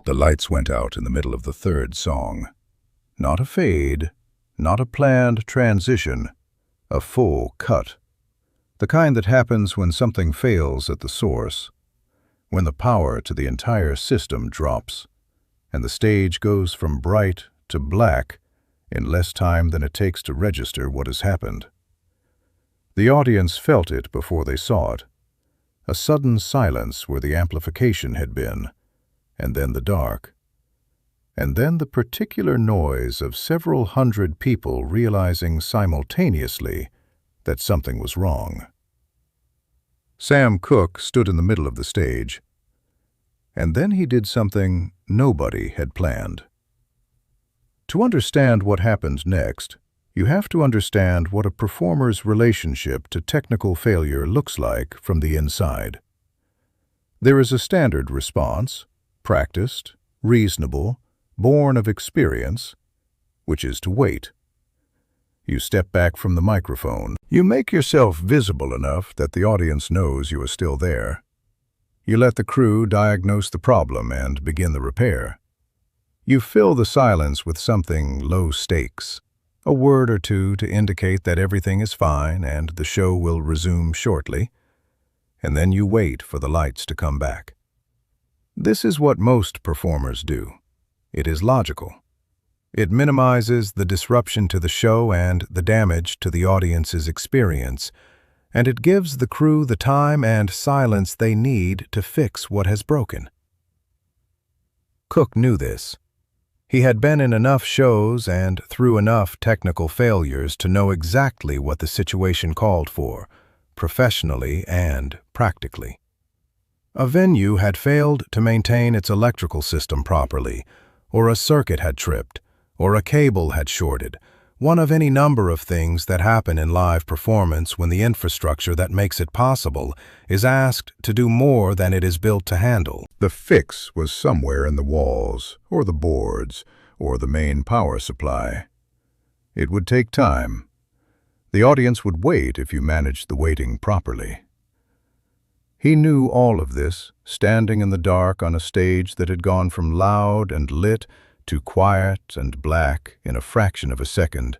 The lights went out in the middle of the third song. Not a fade, not a planned transition, a full cut. The kind that happens when something fails at the source, when the power to the entire system drops, and the stage goes from bright to black in less time than it takes to register what has happened. The audience felt it before they saw it. A sudden silence where the amplification had been, and then the dark. And then the particular noise of several hundred people realizing simultaneously that something was wrong. Sam Cooke stood in the middle of the stage, and then he did something nobody had planned. To understand what happened next, you have to understand what a performer's relationship to technical failure looks like from the inside. There is a standard response, practiced, reasonable, born of experience, which is to wait. You step back from the microphone. You make yourself visible enough that the audience knows you are still there. You let the crew diagnose the problem and begin the repair. You fill the silence with something low stakes, a word or two to indicate that everything is fine and the show will resume shortly, and then you wait for the lights to come back. This is what most performers do. It is logical. It minimizes the disruption to the show and the damage to the audience's experience, and it gives the crew the time and silence they need to fix what has broken. Cooke knew this. He had been in enough shows and through enough technical failures to know exactly what the situation called for, professionally and practically. A venue had failed to maintain its electrical system properly, or a circuit had tripped, or a cable had shorted, one of any number of things that happen in live performance when the infrastructure that makes it possible is asked to do more than it is built to handle. The fix was somewhere in the walls, or the boards, or the main power supply. It would take time. The audience would wait if you managed the waiting properly. He knew all of this, standing in the dark on a stage that had gone from loud and lit to quiet and black in a fraction of a second,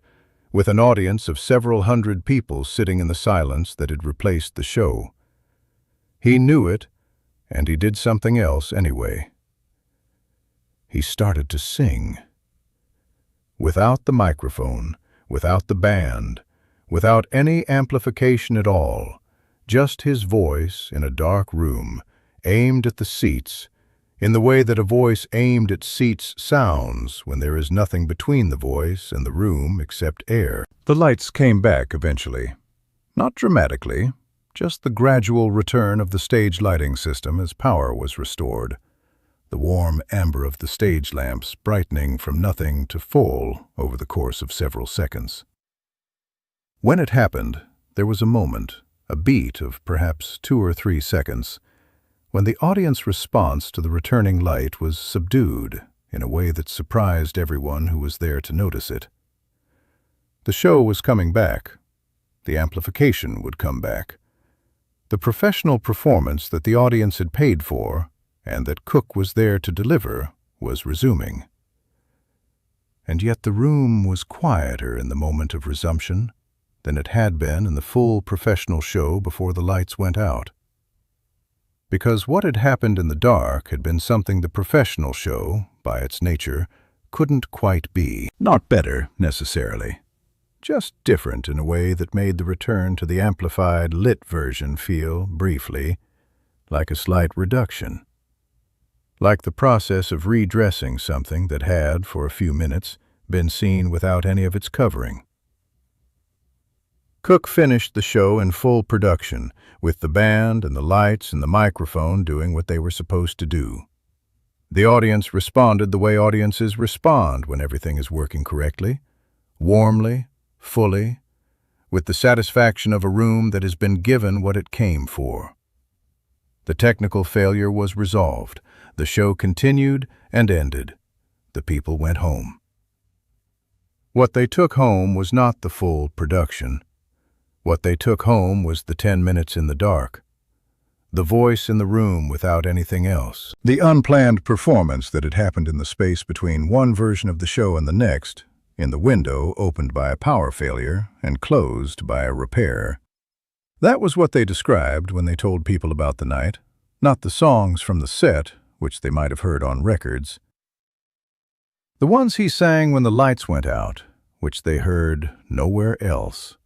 with an audience of several hundred people sitting in the silence that had replaced the show. He knew it, and he did something else anyway. He started to sing. Without the microphone, without the band, without any amplification at all, just his voice in a dark room, aimed at the seats, in the way that a voice aimed at seats sounds when there is nothing between the voice and the room except air. The lights came back eventually. Not dramatically, just the gradual return of the stage lighting system as power was restored, the warm amber of the stage lamps brightening from nothing to full over the course of several seconds. When it happened, there was a moment, a beat of perhaps 2 or 3 seconds, when the audience response to the returning light was subdued in a way that surprised everyone who was there to notice it. The show was coming back. The amplification would come back. The professional performance that the audience had paid for and that Cooke was there to deliver was resuming. And yet the room was quieter in the moment of resumption than it had been in the full professional show before the lights went out. Because what had happened in the dark had been something the professional show, by its nature, couldn't quite be. Not better, necessarily. Just different in a way that made the return to the amplified, lit version feel, briefly, like a slight reduction. Like the process of redressing something that had, for a few minutes, been seen without any of its covering. Cooke finished the show in full production, with the band and the lights and the microphone doing what they were supposed to do. The audience responded the way audiences respond when everything is working correctly, warmly, fully, with the satisfaction of a room that has been given what it came for. The technical failure was resolved. The show continued and ended. The people went home. What they took home was not the full production. What they took home was the 10 minutes in the dark. the voice in the room without anything else. The unplanned performance that had happened in the space between one version of the show and the next, in the window opened by a power failure and closed by a repair. That was what they described when they told people about the night, not the songs from the set, which they might have heard on records. The ones he sang when the lights went out, which they heard nowhere else.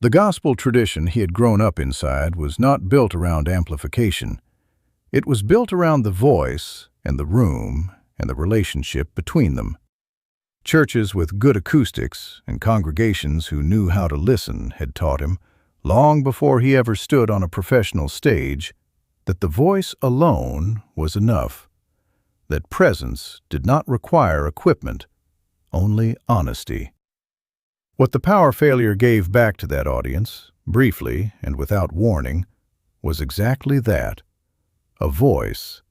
The gospel tradition he had grown up inside was not built around amplification. It was built around the voice and the room and the relationship between them. Churches with good acoustics and congregations who knew how to listen had taught him, long before he ever stood on a professional stage, that the voice alone was enough, that presence did not require equipment, only honesty. What the power failure gave back to that audience, briefly and without warning, was exactly that: a voice,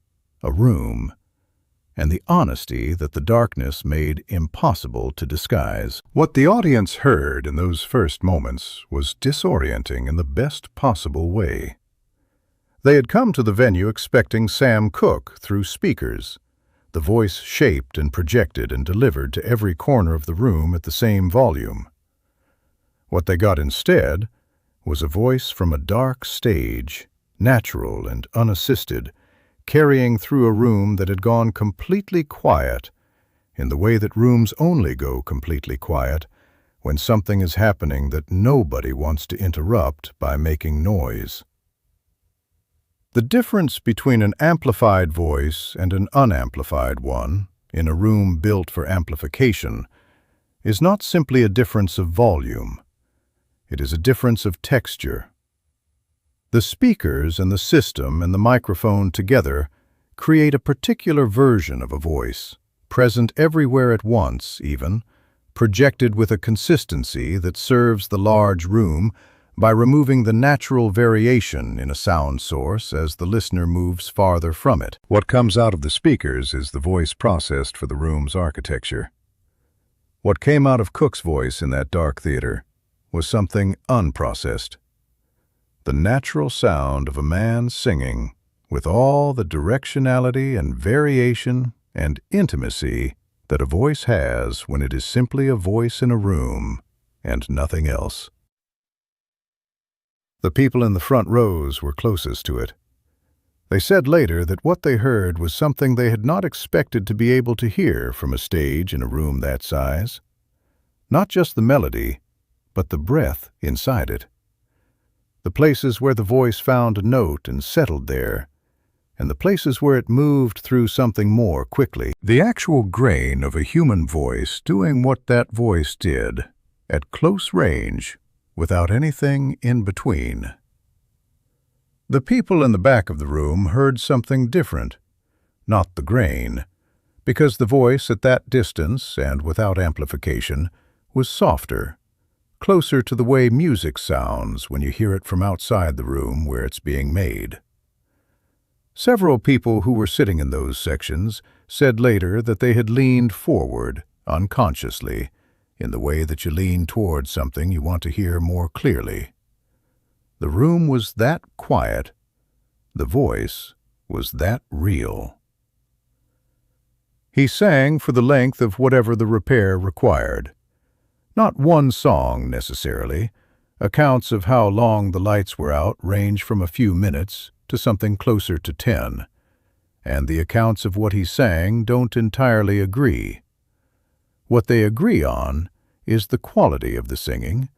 a room, and the honesty that the darkness made impossible to disguise. What the audience heard in those first moments was disorienting in the best possible way. They had come to the venue expecting Sam Cooke through speakers, the voice shaped and projected and delivered to every corner of the room at the same volume. What they got instead was a voice from a dark stage, natural and unassisted, carrying through a room that had gone completely quiet, in the way that rooms only go completely quiet when something is happening that nobody wants to interrupt by making noise. The difference between an amplified voice and an unamplified one, in a room built for amplification, is not simply a difference of volume. It is a difference of texture. The speakers and the system and the microphone together create a particular version of a voice, present everywhere at once even, projected with a consistency that serves the large room by removing the natural variation in a sound source as the listener moves farther from it. What comes out of the speakers is the voice processed for the room's architecture. What came out of Cooke's voice in that dark theater was something unprocessed. The natural sound of a man singing with all the directionality and variation and intimacy that a voice has when it is simply a voice in a room and nothing else. The people in the front rows were closest to it. They said later that what they heard was something they had not expected to be able to hear from a stage in a room that size. Not just the melody, but the breath inside it. The places where the voice found a note and settled there, and the places where it moved through something more quickly. The actual grain of a human voice doing what that voice did, at close range, without anything in between. The people in the back of the room heard something different, not the grain, because the voice at that distance and without amplification was softer, closer to the way music sounds when you hear it from outside the room where it's being made. Several people who were sitting in those sections said later that they had leaned forward, unconsciously, in the way that you lean toward something you want to hear more clearly. The room was that quiet. The voice was that real. He sang for the length of whatever the repair required. Not one song, necessarily. Accounts of how long the lights were out range from a few minutes to something closer to 10, and the accounts of what he sang don't entirely agree. What they agree on is the quality of the singing,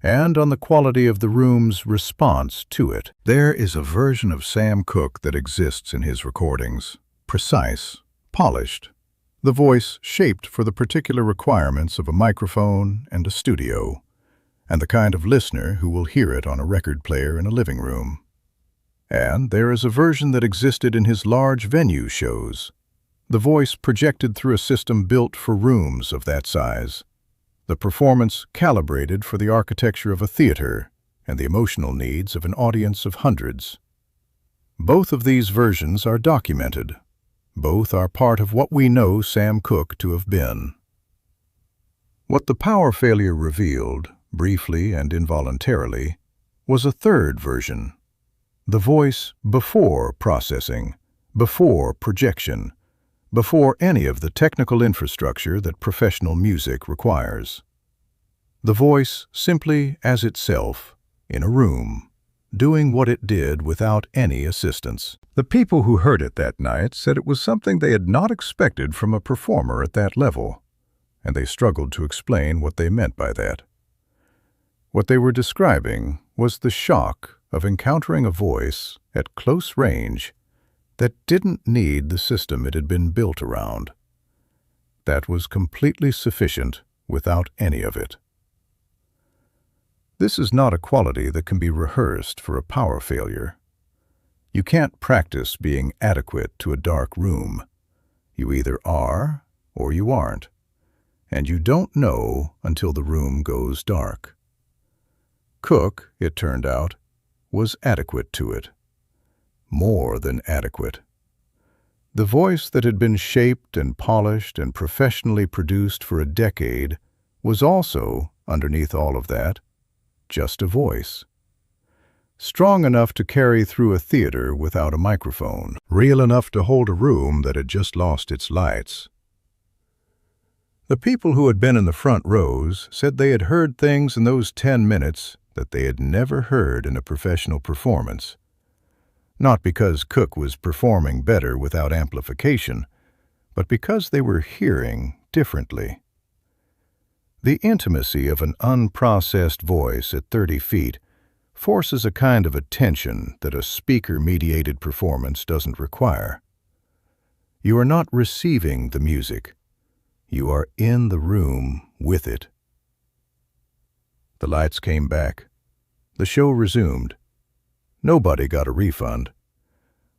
and on the quality of the room's response to it. There is a version of Sam Cooke that exists in his recordings, precise, polished, the voice shaped for the particular requirements of a microphone and a studio, and the kind of listener who will hear it on a record player in a living room. And there is a version that existed in his large venue shows, the voice projected through a system built for rooms of that size, the performance calibrated for the architecture of a theater and the emotional needs of an audience of hundreds. Both of these versions are documented. Both are part of what we know Sam Cooke to have been. What the power failure revealed, briefly and involuntarily, was a third version, The voice before processing, before projection, before any of the technical infrastructure that professional music requires. The voice simply as itself, in a room, doing what it did without any assistance. The people who heard it that night said it was something they had not expected from a performer at that level, and they struggled to explain what they meant by that. What they were describing was the shock of encountering a voice at close range that didn't need the system it had been built around. That was completely sufficient without any of it. This is not a quality that can be rehearsed for a power failure. You can't practice being adequate to a dark room. You either are or you aren't, and you don't know until the room goes dark. Cooke, it turned out, was adequate to it. More than adequate. The voice that had been shaped and polished and professionally produced for a decade was also, underneath all of that, just a voice. Strong enough to carry through a theater without a microphone. Real enough to hold a room that had just lost its lights. The people who had been in the front rows said they had heard things in those 10 minutes that they had never heard in a professional performance. Not because Cooke was performing better without amplification, but because they were hearing differently. The intimacy of an unprocessed voice at 30 feet forces a kind of attention that a speaker-mediated performance doesn't require. You are not receiving the music. You are in the room with it. The lights came back. The show resumed. Nobody got a refund.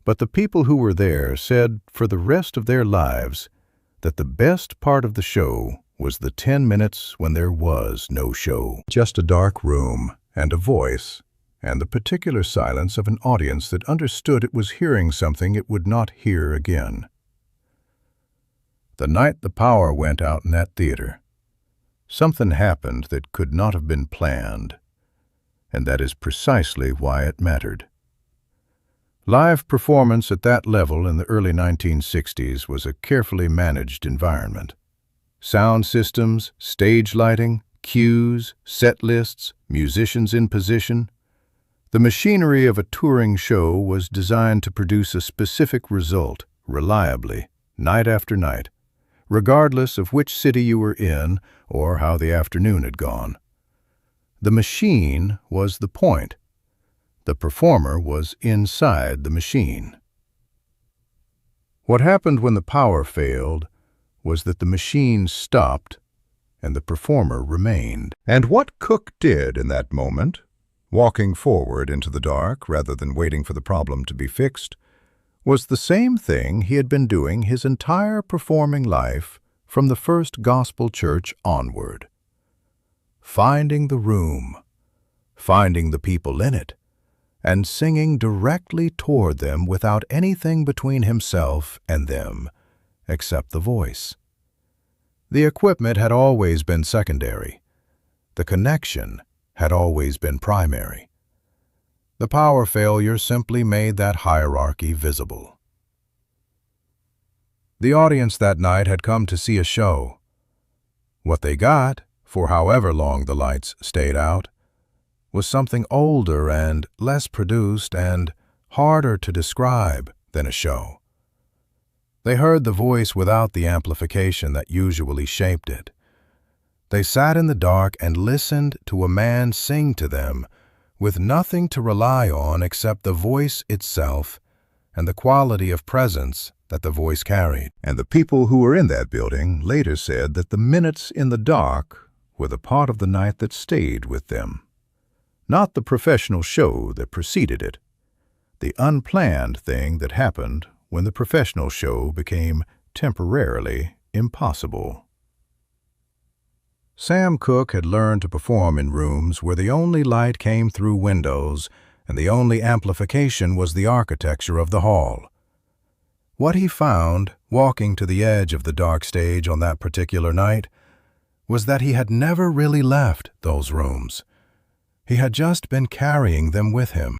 But the people who were there said for the rest of their lives that the best part of the show was the 10 minutes when there was no show. Just a dark room and a voice, and the particular silence of an audience that understood it was hearing something it would not hear again. The night the power went out in that theater, something happened that could not have been planned, and that is precisely why it mattered. Live performance at that level in the early 1960s was a carefully managed environment. Sound systems, stage lighting, cues, set lists, musicians in position. The machinery of a touring show was designed to produce a specific result, reliably, night after night, regardless of which city you were in or how the afternoon had gone. The machine was the point. The performer was inside the machine. What happened when the power failed was that the machine stopped and the performer remained. And what Cooke did in that moment, walking forward into the dark rather than waiting for the problem to be fixed, was the same thing he had been doing his entire performing life from the first gospel church onward. Finding the room, finding the people in it, and singing directly toward them without anything between himself and them, except the voice. The equipment had always been secondary. The connection had always been primary. The power failure simply made that hierarchy visible. The audience that night had come to see a show. What they got, for however long the lights stayed out, was something older and less produced and harder to describe than a show. They heard the voice without the amplification that usually shaped it. They sat in the dark and listened to a man sing to them with nothing to rely on except the voice itself and the quality of presence that the voice carried. And the people who were in that building later said that the minutes in the dark were the part of the night that stayed with them. Not the professional show that preceded it, the unplanned thing that happened when the professional show became temporarily impossible. Sam Cooke had learned to perform in rooms where the only light came through windows and the only amplification was the architecture of the hall. What he found, walking to the edge of the dark stage on that particular night, was that he had never really left those rooms. He had just been carrying them with him.